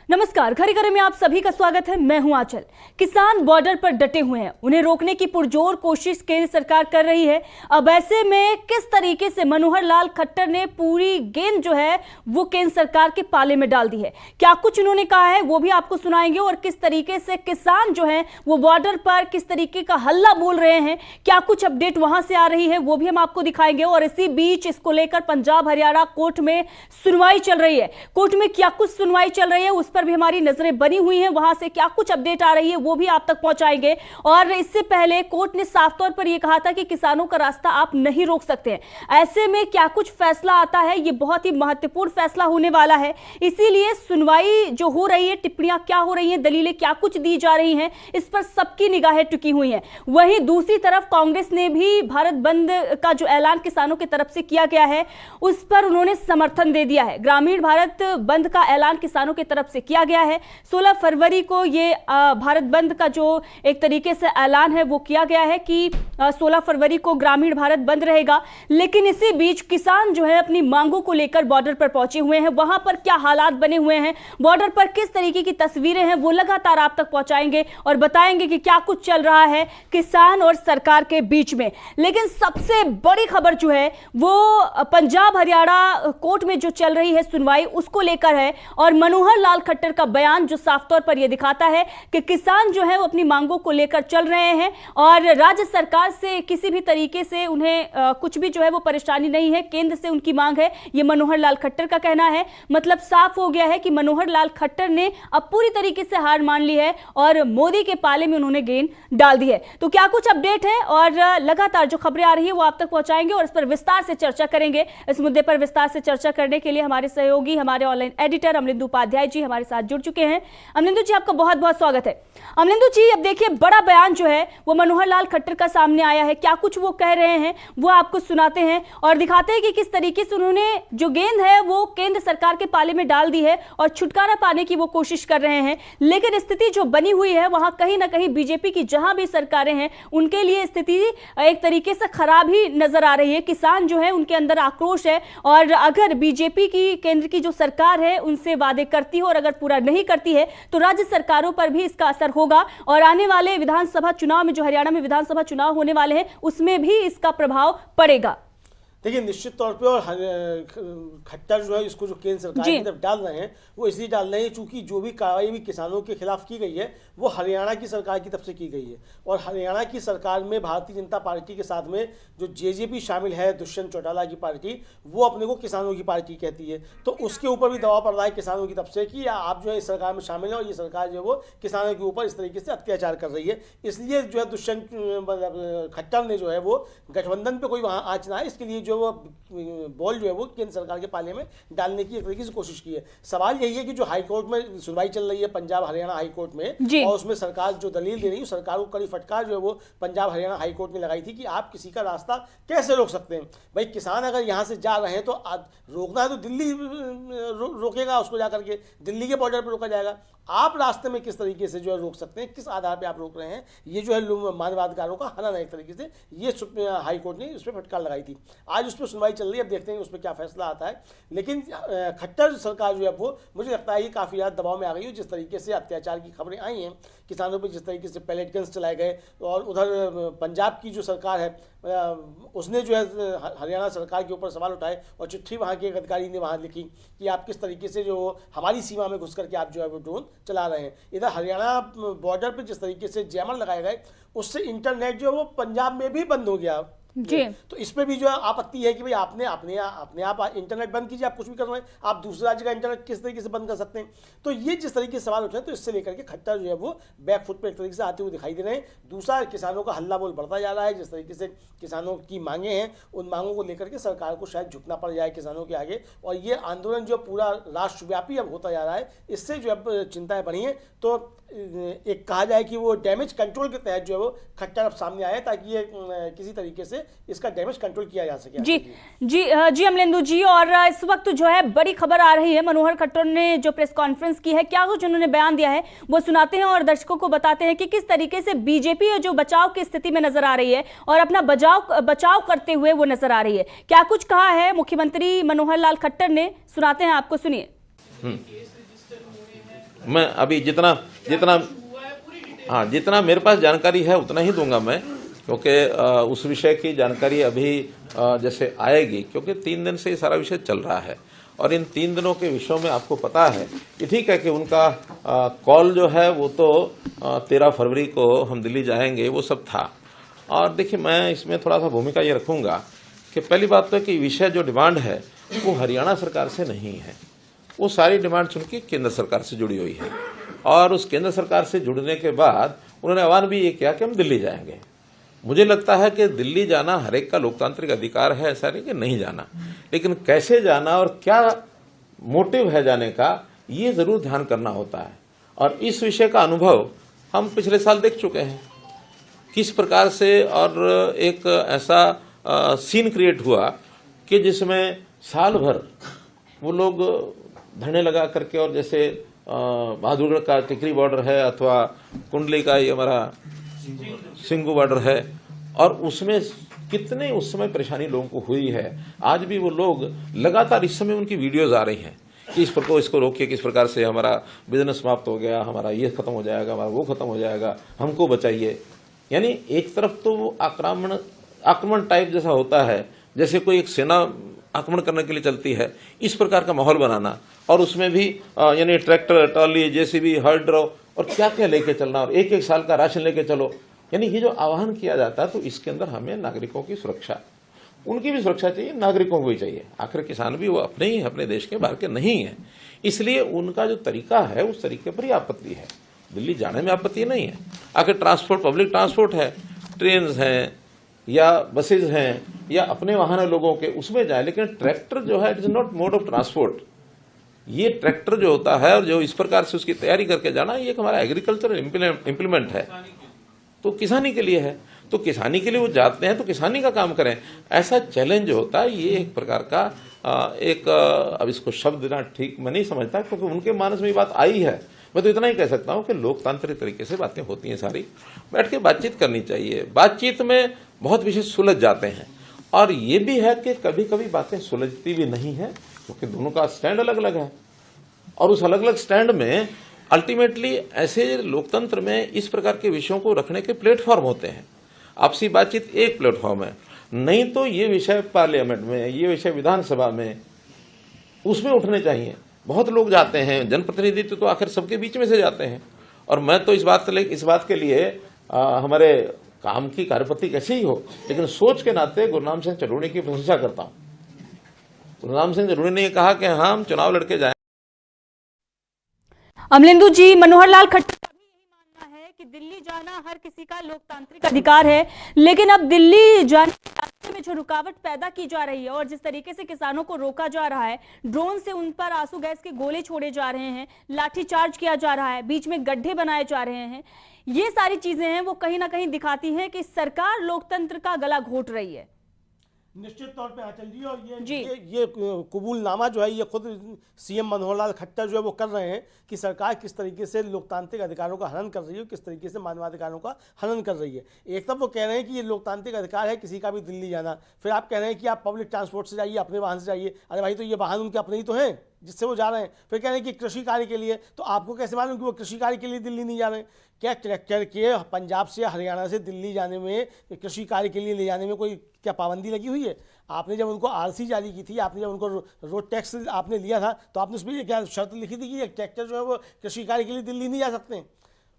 नमस्कार, घरे घरे में आप सभी का स्वागत है। मैं हूं आंचल। किसान बॉर्डर पर डटे हुए हैं, उन्हें रोकने की पुरजोर कोशिश केंद्र सरकार कर रही है। अब ऐसे में किस तरीके से मनोहर लाल खट्टर ने पूरी गेंद जो है वो केंद्र सरकार के पाले में डाल दी है, क्या कुछ उन्होंने कहा है वो भी आपको सुनाएंगे। और किस तरीके से किसान जो है वो बॉर्डर पर किस तरीके का हल्ला बोल रहे हैं, क्या कुछ अपडेट वहां से आ रही है वो भी हम आपको दिखाएंगे। और इसी बीच इसको लेकर पंजाब हरियाणा कोर्ट में सुनवाई चल रही है। कोर्ट में क्या कुछ सुनवाई चल रही है उस पर भी हमारी नजरें बनी हुई हैं, वहां से क्या कुछ अपडेट आ रही है वो भी आप तक पहुंचाएंगे। और इससे पहले कोर्ट ने साफ तौर पर यह कहा था कि किसानों का रास्ता आप नहीं रोक सकते हैं। ऐसे में क्या कुछ फैसला आता है, यह बहुत ही महत्वपूर्ण फैसला होने वाला है। इसीलिए सुनवाई जो हो रही है, टिप्पणियां क्या हो रही हैं, दलीलें क्या कुछ दी जा रही हैं, इस पर सबकी निगाहें टिकी हुई हैं। वहीं दूसरी तरफ कांग्रेस ने भी भारत बंद का जो ऐलान किसानों की तरफ से किया गया है उस पर उन्होंने समर्थन दे दिया है। ग्रामीण भारत बंद का ऐलान किसानों की तरफ से किया गया है। 16 फरवरी को ये भारत बंद का जो एक तरीके से ऐलान है वो किया गया है कि 16 फरवरी को ग्रामीण भारत बंद रहेगा। लेकिन इसी बीच किसान जो है अपनी मांगों को लेकर बॉर्डर पर पहुंचे हुए हैं। वहां पर क्या हालात बने हुए हैं, बॉर्डर पर किस तरीके की तस्वीरें हैं, वो लगातार आप तक पहुंचाएंगे और बताएंगे कि क्या कुछ चल रहा है किसान और सरकार के बीच में। लेकिन सबसे बड़ी खबर जो है वो पंजाब हरियाणा कोर्ट में जो चल रही है सुनवाई उसको लेकर है। और मनोहर लाल खट्टर का बयान जो साफ तौर पर यह दिखाता है कि किसान जो है वो अपनी मांगों को लेकर चल रहे हैं और राज्य सरकार से किसी भी तरीके से उन्हें कुछ भी जो है वो परेशानी नहीं है, केंद्र से उनकी मांग है, ये मनोहर लाल खट्टर का कहना है। मतलब साफ हो गया है कि मनोहर लाल खट्टर ने अब पूरी तरीके से हार मान ली है और मोदी के पाले में उन्होंने गेंद डाल दी है। तो क्या कुछ अपडेट है और लगातार जो खबरें आ रही है वो आप तक पहुंचाएंगे और इस पर विस्तार से चर्चा करेंगे। इस मुद्दे पर विस्तार से चर्चा करने के लिए हमारे सहयोगी, हमारे ऑनलाइन एडिटर अमलिंदु उपाध्याय जी हमारे साथ जुड़ चुके हैं। अमलिंदु जी, आपका बहुत बहुत स्वागत है। अमलिंदु जी, अब देखिए बड़ा बयान जो है वो मनोहर लाल खट्टर का सामने आया है। क्या कुछ वो कह रहे हैं वो आपको सुनाते हैं और दिखाते हैं कि किस तरीके से उन्होंने जो गेंद है वो केंद्र सरकार के पाले में डाल दी है और छुटकारा पाने की वो कोशिश कर रहे हैं। लेकिन स्थिति जो बनी हुई है वहां कहीं ना कहीं बीजेपी की जहां भी सरकारें हैं उनके लिए स्थिति एक तरीके से खराब ही नजर आ रही है। किसान जो है उनके अंदर आक्रोश है और अगर बीजेपी की केंद्र की जो सरकार है उनसे वादे करती है और अगर पूरा नहीं करती है तो राज्य सरकारों पर भी इसका असर होगा और आने वाले विधानसभा चुनाव में जो हरियाणा में विधानसभा चुनाव होने वाले हैं उसमें भी इसका प्रभाव पड़ेगा। देखिए, निश्चित तौर पे और खट्टर जो है इसको जो केंद्र सरकार की तरफ डाल रहे हैं वो इसलिए डाल रहे हैं क्योंकि जो भी कार्रवाई भी किसानों के खिलाफ की गई है वो हरियाणा की सरकार की तरफ से की गई है और हरियाणा की सरकार में भारतीय जनता पार्टी के साथ में जो जेजेपी शामिल है, दुष्यंत चौटाला की पार्टी, वो अपने को किसानों की पार्टी कहती है। तो उसके ऊपर भी दबाव पड़ रहा है किसानों की तरफ से कि आप जो है इस सरकार में शामिल हैं और ये सरकार जो है वो किसानों के ऊपर इस तरीके से अत्याचार कर रही है। इसलिए जो है दुष्यंत खट्टर ने जो है वो गठबंधन पर कोई वहाँ आँच ना है, इसके लिए जो वो बॉल जो है वो केंद्र सरकार के पाले में डालने की एक तरीके से कोशिश की है। सवाल यही है कि जो हाईकोर्ट में सुनवाई चल रही है पंजाब हरियाणा हाईकोर्ट में और उसमें सरकार जो दलील दे रही है, सरकार को कड़ी फटकार जो है वो पंजाब हरियाणा हाईकोर्ट ने लगाई थी कि आप किसी का रास्ता कैसे रोक सकते हैं। भाई, किसान अगर यहाँ से जा रहे हैं तो रोकना है तो दिल्ली रोकेगा, उसको जाकर के दिल्ली के बॉर्डर पर रोका जाएगा। आप रास्ते में किस तरीके से जो है रोक सकते हैं, किस आधार पे आप रोक रहे हैं, ये जो है मानवाधिकारों का हनन है एक तरीके से। ये हाई कोर्ट ने उस पर फटकार लगाई थी। आज उस पर सुनवाई चल रही है, अब देखते हैं उस पर क्या फैसला आता है। लेकिन खट्टर सरकार जो है वो मुझे लगता है ये काफ़ी ज़्यादा दबाव में आ गई है। जिस तरीके से अत्याचार की खबरें आई हैं किसानों पर, जिस तरीके से पैलेट गन्स चलाए गए और उधर पंजाब की जो सरकार है उसने जो है हरियाणा सरकार के ऊपर सवाल उठाए और चिट्ठी वहाँ के एक अधिकारी ने वहाँ लिखी कि आप किस तरीके से जो हमारी सीमा में घुस करके आप जो है वो ड्रोन चला रहे हैं। इधर हरियाणा बॉर्डर पे जिस तरीके से जैमर लगाए गए उससे इंटरनेट जो है वो पंजाब में भी बंद हो गया जी। तो इस पे भी जो है आपत्ति है कि भाई आपने आप इंटरनेट बंद कीजिए, आप कुछ भी कर रहे हैं, आप दूसरे राज्य का इंटरनेट किस तरीके से बंद कर सकते हैं। तो ये जिस तरीके से सवाल उठे हैं तो इससे लेकर के खट्टर जो है वो बैक फुट पे एक तरीके से आते हुए दिखाई दे रहे हैं। दूसरा, किसानों का हल्ला बोल बढ़ता जा रहा है। जिस तरीके से किसानों की मांगे हैं उन मांगों को लेकर के सरकार को शायद झुकना पड़ जाए किसानों के आगे और ये आंदोलन जो पूरा राष्ट्रव्यापी अब होता जा रहा है, इससे जो अब चिंताएं बढ़ी हैं। तो एक कहा जाए कि वो डैमेज कंट्रोल के तहत जो है वो खट्टर अब सामने आया ताकि ये किसी तरीके से इसका डैमेज कंट्रोल किया जा सके। जी अमलेंदु जी, और इस वक्त जो है बड़ी खबर आ रही है, मनोहर खट्टर ने जो प्रेस कॉन्फ्रेंस की है, क्या कुछ उन्होंने बयान दिया है वो सुनाते हैं और दर्शकों को बताते हैं कि किस तरीके से बीजेपी जो बचाव की स्थिति में नजर आ रही है और अपना बचाव करते हुए वो नजर आ रही है। क्या कुछ कहा है मुख्यमंत्री मनोहर लाल खट्टर ने, सुनाते हैं आपको, सुनिए। मैं अभी जितना जितना हाँ जितना मेरे पास जानकारी है उतना ही दूंगा मैं, क्योंकि उस विषय की जानकारी अभी जैसे आएगी, क्योंकि 3 दिन से ये सारा विषय चल रहा है और इन 3 दिनों के विषयों में आपको पता है कि ठीक है कि उनका कॉल जो है वो तो 13 फरवरी को हम दिल्ली जाएंगे, वो सब था। और देखिए मैं इसमें थोड़ा सा भूमिका ये रखूंगा कि पहली बात तो कि विषय जो डिमांड है वो हरियाणा सरकार से नहीं है, वो सारी डिमांड चूंकि केंद्र सरकार से जुड़ी हुई है और उस केंद्र सरकार से जुड़ने के बाद उन्होंने आह्वान भी ये किया कि हम दिल्ली जाएंगे। मुझे लगता है कि दिल्ली जाना हर एक का लोकतांत्रिक अधिकार है, ऐसा नहीं कि नहीं जाना, लेकिन कैसे जाना और क्या मोटिव है जाने का ये जरूर ध्यान करना होता है। और इस विषय का अनुभव हम पिछले साल देख चुके हैं किस प्रकार से, और एक ऐसा सीन क्रिएट हुआ कि जिसमें साल भर वो लोग धरने लगा करके, और जैसे बहादुरगढ़ का टिकरी बॉर्डर है अथवा कुंडली का ये हमारा सिंगू बॉर्डर है, और उसमें कितने उस समय परेशानी लोगों को हुई है। आज भी वो लोग लगातार इस समय उनकी वीडियोज आ रही हैं कि इस प्रकार इसको रोकिए, किस प्रकार से हमारा बिजनेस समाप्त हो गया, हमारा ये खत्म हो जाएगा, हमारा वो खत्म हो जाएगा, हमको बचाइए। यानी एक तरफ तो वो आक्रमण टाइप जैसा होता है, जैसे कोई एक सेना आक्रमण करने के लिए चलती है, इस प्रकार का माहौल बनाना, और उसमें भी यानी ट्रैक्टर, ट्रॉली, जेसीबी, हर्ड्रो और क्या क्या लेके चलना, और एक साल का राशन लेके चलो। यानी ये जो आह्वान किया जाता है, तो इसके अंदर हमें नागरिकों की सुरक्षा, उनकी भी सुरक्षा चाहिए, नागरिकों को भी चाहिए। आखिर किसान भी वो अपने ही, अपने देश के बाहर के नहीं है, इसलिए उनका जो तरीका है उस तरीके पर ही आपत्ति है। दिल्ली जाने में आपत्ति नहीं है। आखिर ट्रांसपोर्ट, पब्लिक ट्रांसपोर्ट है, ट्रेन हैं या बसेज हैं या अपने वाहन है लोगों के, उसमें जाए, लेकिन ट्रैक्टर जो है it is not mode of transport. ये ट्रैक्टर जो होता है और जो इस प्रकार से उसकी तैयारी करके जाना, ये एक हमारा एग्रीकल्चर इम्प्लीमेंट है, तो किसानी के लिए है, तो किसानी के लिए वो जाते हैं तो किसानी का काम करें। ऐसा चैलेंज जो होता है ये एक प्रकार का अब इसको शब्द देना ठीक मैं नहीं समझता, क्योंकि उनके मानस में ये बात आई है। मैं तो इतना ही कह सकता हूं कि लोकतांत्रिक तरीके से बातें होती हैं, सारी बैठ के बातचीत करनी चाहिए। बातचीत में बहुत विषय सुलझ जाते हैं, और ये भी है कि कभी कभी बातें सुलझती भी नहीं है, क्योंकि दोनों का स्टैंड अलग अलग है, और उस अलग अलग स्टैंड में अल्टीमेटली ऐसे लोकतंत्र में इस प्रकार के विषयों को रखने के प्लेटफॉर्म होते हैं। आपसी बातचीत एक प्लेटफॉर्म है, नहीं तो ये विषय पार्लियामेंट में, ये विषय विधानसभा में, उसमें उठने चाहिए। बहुत लोग जाते हैं, जनप्रतिनिधित्व तो आखिर सबके बीच में से जाते हैं, और मैं तो इस बात के लिए हमारे काम की कार्यपद्धति कैसे ही हो, लेकिन सोच के नाते गुरनाम सिंह चरूड़ी की प्रशंसा करता हूं। गुरनाम सिंह चरूड़ी ने कहा कि हाँ, हम चुनाव लड़के जाए। अमलेंदु जी, मनोहर लाल खट्टर का भी यही मानना है कि दिल्ली जाना हर किसी का लोकतांत्रिक अधिकार है, लेकिन अब दिल्ली जाने के रास्ते में जो रुकावट पैदा की जा रही है और जिस तरीके से किसानों को रोका जा रहा है, ड्रोन से उन पर आंसू गैस के गोले छोड़े जा रहे हैं, लाठीचार्ज किया जा रहा है, बीच में गड्ढे बनाए जा रहे हैं, ये सारी चीजें हैं वो कहीं ना कहीं दिखाती हैं कि सरकार लोकतंत्र का गला घोट रही है। निश्चित तौर पे आंचल जी, और ये कबूलनामा जो है ये खुद सीएम मनोहर लाल खट्टर जो है वो कर रहे हैं कि सरकार किस तरीके से लोकतांत्रिक अधिकारों का हनन कर रही है, किस तरीके से मानवाधिकारों का हनन कर रही है। एक तब वो कह रहे हैं कि ये लोकतांत्रिक अधिकार है किसी का भी दिल्ली जाना, फिर आप कह रहे हैं कि आप पब्लिक ट्रांसपोर्ट से जाइए, अपने वाहन से जाइए। अरे भाई, तो ये वाहन उनके अपने ही तो हैं जिससे वो जा रहे हैं। फिर कह रहे हैं कि कृषि कार्य के लिए, तो आपको कैसे मालूम कि वो कृषि कार्य के लिए दिल्ली नहीं जा रहे हैं? क्या ट्रैक्टर के पंजाब से हरियाणा से दिल्ली जाने में, कृषि कार्य के लिए ले जाने में कोई क्या पाबंदी लगी हुई है? आपने जब उनको आरसी जारी की थी, आपने जब उनको रोड टैक्स आपने लिया था, तो आपने उसमें क्या शर्त लिखी थी कि ये ट्रैक्टर जो है वो कृषि कार्य के लिए दिल्ली नहीं जा सकते?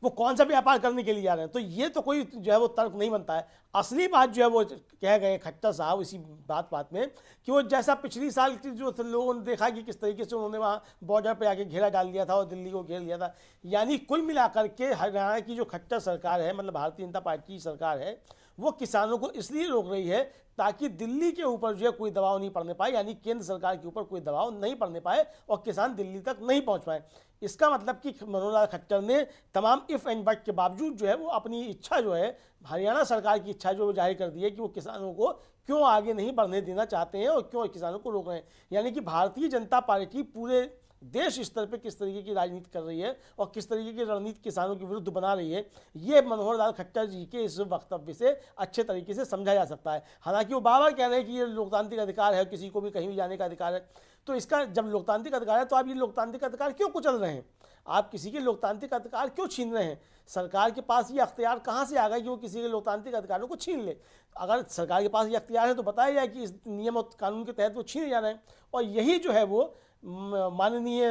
वो कौन सा व्यापार करने के लिए जा रहे हैं? तो ये तो कोई जो है वो तर्क नहीं बनता है। असली बात जो है वो कह गए खट्टर साहब इसी बात में कि वो जैसा पिछली साल की जो लोगों ने देखा कि किस तरीके से उन्होंने वहाँ बॉर्डर पे आके घेरा डाल दिया था और दिल्ली को घेर लिया था, यानी कुल मिलाकर के हरियाणा की जो खट्टर सरकार है, मतलब भारतीय जनता पार्टी की सरकार है, वो किसानों को इसलिए रोक रही है ताकि दिल्ली के ऊपर जो है कोई दबाव नहीं पड़ने पाए, यानी केंद्र सरकार के ऊपर कोई दबाव नहीं पड़ने पाए और किसान दिल्ली तक नहीं पहुंच पाए। इसका मतलब कि मनोहर लाल खट्टर ने तमाम इफ एंड बट के बावजूद जो है वो अपनी इच्छा जो है, हरियाणा सरकार की इच्छा जो वो जाहिर कर दी है कि वो किसानों को क्यों आगे नहीं बढ़ने देना चाहते हैं और क्यों किसानों को रोक रहे हैं। यानी कि भारतीय जनता पार्टी पूरे देश स्तर पे किस तरीके की राजनीति कर रही है और किस तरीके की रणनीति किसानों के विरुद्ध बना रही है, ये मनोहर लाल खट्टर जी के इस वक्तव्य से अच्छे तरीके से समझा जा सकता है। हालांकि वो बार बार कह रहे हैं कि ये लोकतांत्रिक अधिकार है, किसी को भी कहीं भी जाने का अधिकार है, तो इसका जब लोकतांत्रिक अधिकार है तो आप ये लोकतांत्रिक अधिकार क्यों कुचल रहे हैं? आप किसी के लोकतांत्रिक अधिकार क्यों छीन रहे हैं? सरकार के पास ये अख्तियार कहाँ से आ गया कि वो किसी के लोकतांत्रिक अधिकारों को छीन ले? अगर सरकार के पास ये अख्तियार है तो बताया जाए कि इस नियम और कानून के तहत वो छीने जा रहे हैं। और यही जो है वो माननीय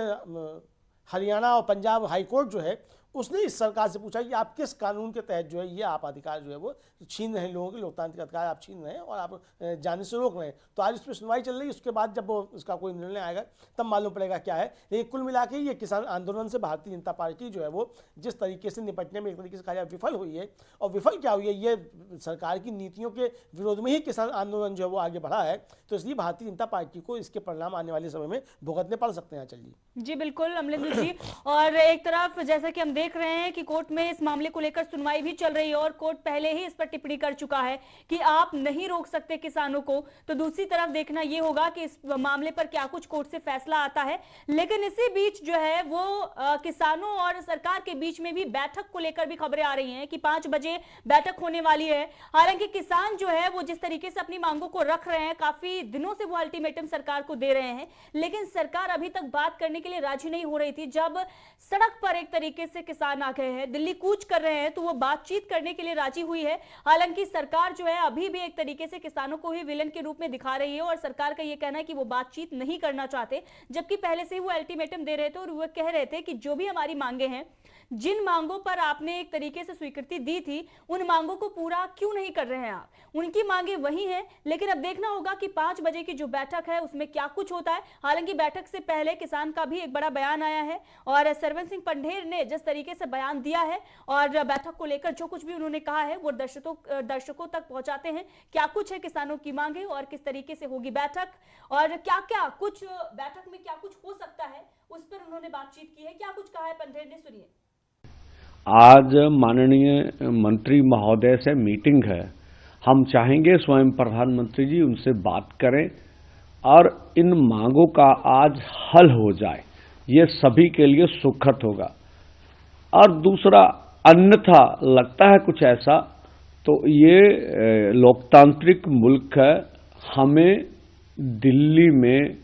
हरियाणा और पंजाब हाईकोर्ट जो है उसने इस सरकार से पूछा कि आप किस कानून के तहत जो है ये आप अधिकार जो है वो छीन रहे हैं, लोगों के लोकतांत्रिक अधिकार आप छीन रहे हैं और आप जाने से रोक रहे हैं। तो आज उस पर सुनवाई चल रही है, उसके बाद जब वो उसका कोई निर्णय आएगा तब मालूम पड़ेगा क्या है। लेकिन कुल मिला के ये किसान आंदोलन से भारतीय जनता पार्टी जो है वो जिस तरीके से निपटने में एक तरीके से कहा जाए विफल हुई है, और विफल क्या हुई है, ये सरकार की नीतियों के विरोध में ही किसान आंदोलन जो है वो आगे बढ़ा है। तो इसलिए भारतीय जनता पार्टी को इसके परिणाम आने वाले समय में भुगतने पड़ सकते हैं। चलिए जी बिल्कुल अमलेंद्र जी, और एक तरफ जैसा कि हम देख रहे हैं कि कोर्ट में इस मामले को लेकर सुनवाई भी चल रही है और कोर्ट पहले ही इस पर टिप्पणी कर चुका है कि आप नहीं रोक सकते किसानों को, तो दूसरी तरफ देखना यह होगा कि इस मामले पर क्या कुछ कोर्ट से फैसला आता है। लेकिन इसी बीच जो है वो किसानों और सरकार के बीच में भी बैठक को लेकर भी खबरें आ रही हैं कि 5 बजे बैठक होने वाली है। हालांकि किसान जो है वो जिस तरीके से अपनी मांगों को रख रहे हैं, काफी दिनों से वो अल्टीमेटम सरकार को दे रहे हैं, लेकिन सरकार अभी तक बात करने के लिए राजी नहीं हो रही थी। जब सड़क पर एक तरीके से किसान आ गए हैं, दिल्ली कूच कर रहे हैं, तो वो बातचीत करने के लिए राजी हुई है। हालांकि सरकार जो है अभी भी एक तरीके से किसानों को ही विलन के रूप में दिखा रही है और सरकार का ये कहना है कि वो बातचीत नहीं करना चाहते, जबकि पहले से ही वो अल्टीमेटम दे रहे थे और वो कह रहे थे कि जो भी हमारी मांगे हैं, जिन मांगों पर आपने एक तरीके से स्वीकृति दी थी, उन मांगों को पूरा क्यों नहीं कर रहे हैं आप? उनकी मांगे वही हैं, लेकिन अब देखना होगा कि 5 बजे की जो बैठक है उसमें क्या कुछ होता है। हालांकि बैठक से पहले किसान का भी एक बड़ा बयान आया है और सरवन सिंह पंढेर ने जिस तरीके से बयान दिया है और बैठक को लेकर जो कुछ भी उन्होंने कहा है वो दर्शकों तक पहुंचाते हैं। क्या कुछ है किसानों की मांगे और किस तरीके से होगी बैठक और क्या क्या कुछ बैठक में क्या कुछ हो सकता है, उस पर उन्होंने बातचीत की है। क्या कुछ कहा है पंढेर ने, सुनिए। आज माननीय मंत्री महोदय से मीटिंग है। हम चाहेंगे स्वयं प्रधानमंत्री जी उनसे बात करें और इन मांगों का आज हल हो जाए, ये सभी के लिए सुखद होगा। और दूसरा, अन्यथा लगता है कुछ ऐसा तो ये लोकतांत्रिक मुल्क है, हमें दिल्ली में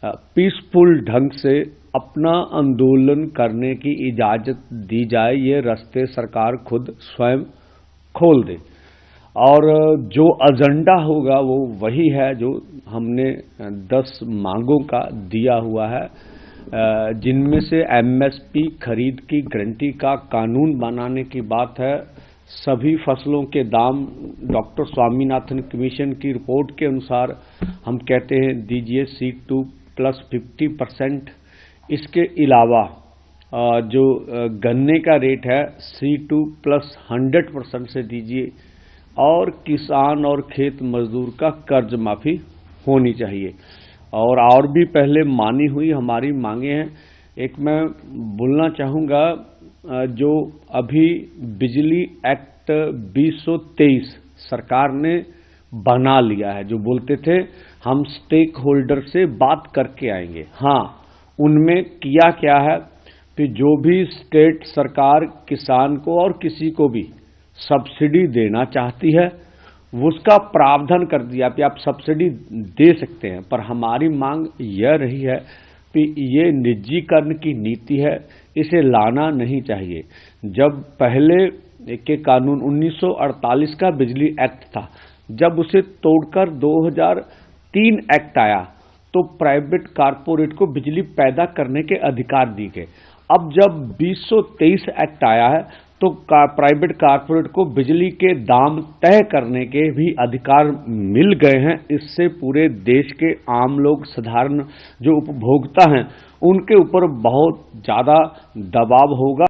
पीसफुल ढंग से अपना आंदोलन करने की इजाजत दी जाए, ये रास्ते सरकार खुद स्वयं खोल दे। और जो एजेंडा होगा वो वही है जो हमने 10 मांगों का दिया हुआ है, जिनमें से एमएसपी खरीद की गारंटी का कानून बनाने की बात है। सभी फसलों के दाम डॉक्टर स्वामीनाथन कमीशन की रिपोर्ट के अनुसार हम कहते हैं दीजिए C2 प्लस 50%। इसके अलावा जो गन्ने का रेट है C2 प्लस 100% से दीजिए और किसान और खेत मजदूर का कर्ज माफी होनी चाहिए। और भी पहले मानी हुई हमारी मांगे हैं। एक मैं बोलना चाहूँगा, जो अभी बिजली एक्ट 2023 सरकार ने बना लिया है, जो बोलते थे हम स्टेक होल्डर से बात करके आएंगे, हाँ, उनमें किया क्या है कि जो भी स्टेट सरकार किसान को और किसी को भी सब्सिडी देना चाहती है उसका प्रावधान कर दिया कि आप सब्सिडी दे सकते हैं। पर हमारी मांग यह रही है कि ये निजीकरण की नीति है, इसे लाना नहीं चाहिए। जब पहले के कानून 1948 का बिजली एक्ट था, जब उसे तोड़कर 2003 एक्ट आया तो प्राइवेट कारपोरेट को बिजली पैदा करने के अधिकार दिए गए। अब जब 2023 एक्ट आया है तो प्राइवेट कारपोरेट को बिजली के दाम तय करने के भी अधिकार मिल गए हैं। इससे पूरे देश के आम लोग, साधारण जो उपभोक्ता हैं, उनके ऊपर बहुत ज्यादा दबाव होगा।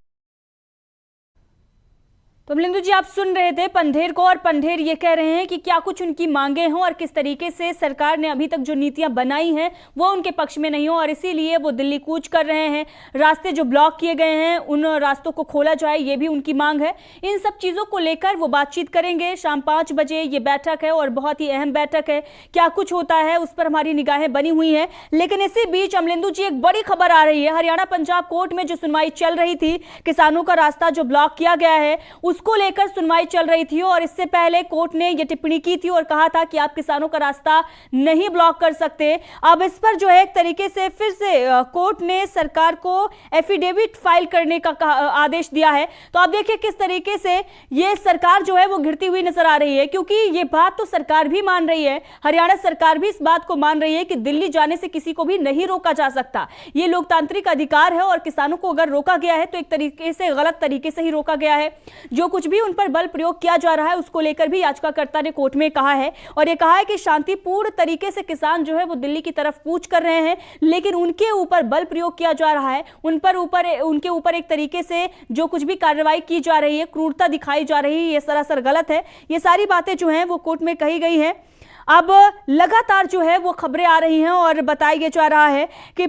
तो अमलेंदु जी, आप सुन रहे थे पंढेर को, और पंढेर ये कह रहे हैं कि क्या कुछ उनकी मांगे हों और किस तरीके से सरकार ने अभी तक जो नीतियां बनाई हैं वो उनके पक्ष में नहीं हो, और इसीलिए वो दिल्ली कूच कर रहे हैं। रास्ते जो ब्लॉक किए गए हैं उन रास्तों को खोला जाए, ये भी उनकी मांग है। इन सब चीज़ों को लेकर वो बातचीत करेंगे। शाम 5 बजे ये बैठक है और बहुत ही अहम बैठक है। क्या कुछ होता है उस पर हमारी निगाहें बनी हुई हैं। लेकिन इसी बीच अमलेंदु जी, एक बड़ी खबर आ रही है। हरियाणा पंजाब कोर्ट में जो सुनवाई चल रही थी, किसानों का रास्ता जो ब्लॉक किया गया है उसको लेकर सुनवाई चल रही थी, और इससे पहले कोर्ट ने यह टिप्पणी की थी और कहा था कि आप किसानों का रास्ता नहीं ब्लॉक कर सकते। अब इस पर जो है एक तरीके से फिर से कोर्ट ने सरकार को एफिडेविट फाइल करने का आदेश दिया है। तो आप देखिए किस तरीके से ये सरकार जो है वो घिरती हुई नजर आ रही है, क्योंकि ये बात तो सरकार भी मान रही है, हरियाणा सरकार भी इस बात को मान रही है कि दिल्ली जाने से किसी को भी नहीं रोका जा सकता। ये लोकतांत्रिक अधिकार है और किसानों को अगर रोका गया है तो एक तरीके से गलत तरीके से ही रोका गया है। जो कुछ भी उन पर बल प्रयोग किया जा रहा है उसको लेकर भी याचिकाकर्ता ने कोर्ट में कहा है, और यह कहा है कि शांतिपूर्ण तरीके से किसान जो है वो दिल्ली की तरफ कूच कर रहे हैं, लेकिन उनके ऊपर बल प्रयोग किया जा रहा है, उनके ऊपर एक तरीके से जो कुछ भी कार्रवाई की जा रही है, क्रूरता दिखाई जा रही है, ये सरासर गलत है। ये सारी बातें जो हैं वो कोर्ट में कही गई हैं। अब लगातार जो है वो खबरें आ रही हैं और बताया जा रहा है कि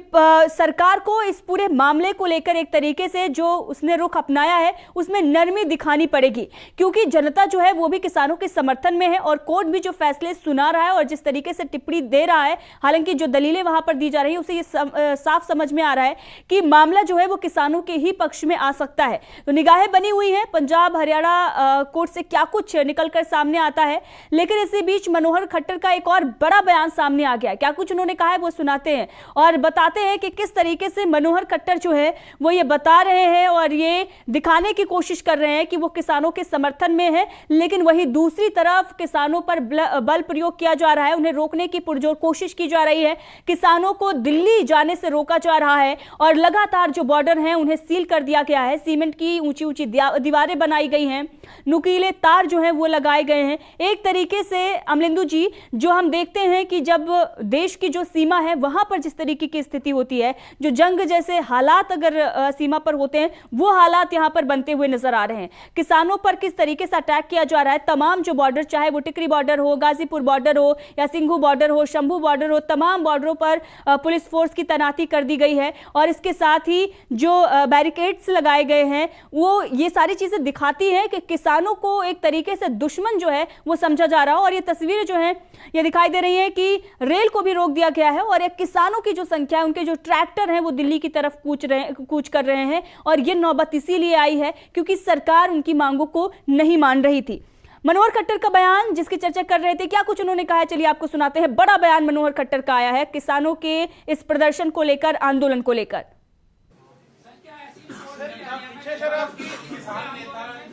सरकार को इस पूरे मामले को लेकर एक तरीके से जो उसने रुख अपनाया है उसमें नरमी दिखानी पड़ेगी, क्योंकि जनता जो है वो भी किसानों के समर्थन में है और कोर्ट भी जो फैसले सुना रहा है और जिस तरीके से टिप्पणी दे रहा है, हालांकि जो दलीलें वहां पर दी जा रही है उसे ये साफ समझ में आ रहा है कि मामला जो है वो किसानों के ही पक्ष में आ सकता है। तो निगाहें बनी हुई है पंजाब हरियाणा कोर्ट से क्या कुछ निकलकर सामने आता है। लेकिन इसी बीच मनोहर का एक और बड़ा बयान सामने आ गया। क्या कुछ उन्होंने कहा है वो सुनाते हैं और बताते हैं कि किस तरीके से मनोहर खट्टर जो है वो ये बता रहे हैं और ये दिखाने की कोशिश कर रहे हैं कि वो किसानों के समर्थन में है, लेकिन वही दूसरी तरफ किसानों पर बल प्रयोग किया जा रहा है, उन्हें रोकने की पुरजोर कोशिश की जा रही है, किसानों को दिल्ली जाने से रोका जा रहा है और लगातार जो बॉर्डर हैं उन्हें सील कर दिया गया है। सीमेंट की ऊंची ऊंची दीवारें बनाई गई हैं, नुकीले तार जो हैं वो लगाए गए हैं। एक तरीके से अमलेंदु जी, जो हम देखते हैं कि जब देश की जो सीमा है वहां पर जिस तरीके की स्थिति होती है, जो जंग जैसे हालात अगर सीमा पर होते हैं वो हालात यहां पर बनते हुए नजर आ रहे हैं। किसानों पर किस तरीके से अटैक किया जा रहा है, तमाम जो बॉर्डर, चाहे वो टिकरी बॉर्डर हो, गाजीपुर बॉर्डर हो या सिंघू बॉर्डर हो, शंभू बॉर्डर हो, तमाम बॉर्डरों पर पुलिस फोर्स की तैनाती कर दी गई है और इसके साथ ही जो बैरिकेड्स लगाए गए हैं वो ये सारी चीजें दिखाती हैं कि किसानों को एक तरीके से दुश्मन जो है वो समझा जा रहा है। और ये तस्वीरें जो हैं ये दिखाई दे रही है कि रेल को भी रोक दिया गया है और एक किसानों की जो संख्या है, उनके जो ट्रैक्टर हैं वो दिल्ली की तरफ कूच कर रहे हैं और ये नौबत इसीलिए आई है क्योंकि सरकार उनकी मांगों को नहीं मान रही थी। मनोहर खट्टर का बयान जिसकी चर्चा कर रहे थे, क्या कुछ उन्होंने कहा है चलिए आपको सुनाते हैं। बड़ा बयान मनोहर खट्टर का आया है किसानों के इस प्रदर्शन को लेकर, आंदोलन को लेकर।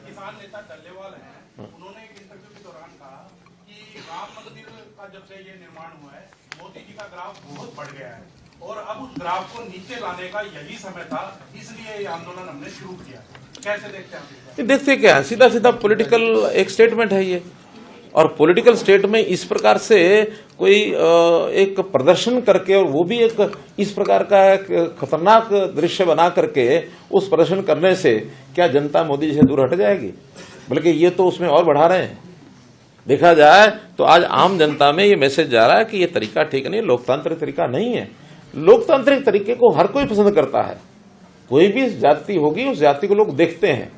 किसान नेता टल्लेवाल हैं, उन्होंने एक इंटरव्यू के दौरान कहा कि राम मंदिर का जब से ये निर्माण हुआ है मोदी जी का ग्राफ बहुत बढ़ गया है और अब उस ग्राफ को नीचे लाने का यही समय था, इसलिए ये आंदोलन हमने शुरू किया। कैसे देखते हैं? देखते क्या, सीधा सीधा पॉलिटिकल एक स्टेटमेंट है ये, और पॉलिटिकल स्टेट में इस प्रकार से कोई एक प्रदर्शन करके और वो भी एक इस प्रकार का एक खतरनाक दृश्य बना करके उस प्रदर्शन करने से क्या जनता मोदी जी से दूर हट जाएगी? बल्कि ये तो उसमें और बढ़ा रहे हैं। देखा जाए तो आज आम जनता में ये मैसेज जा रहा है कि ये तरीका ठीक नहीं, लोकतांत्रिक तरीका नहीं है। लोकतांत्रिक तरीके को हर कोई पसंद करता है, कोई भी जाति होगी उस जाति को लोग देखते हैं।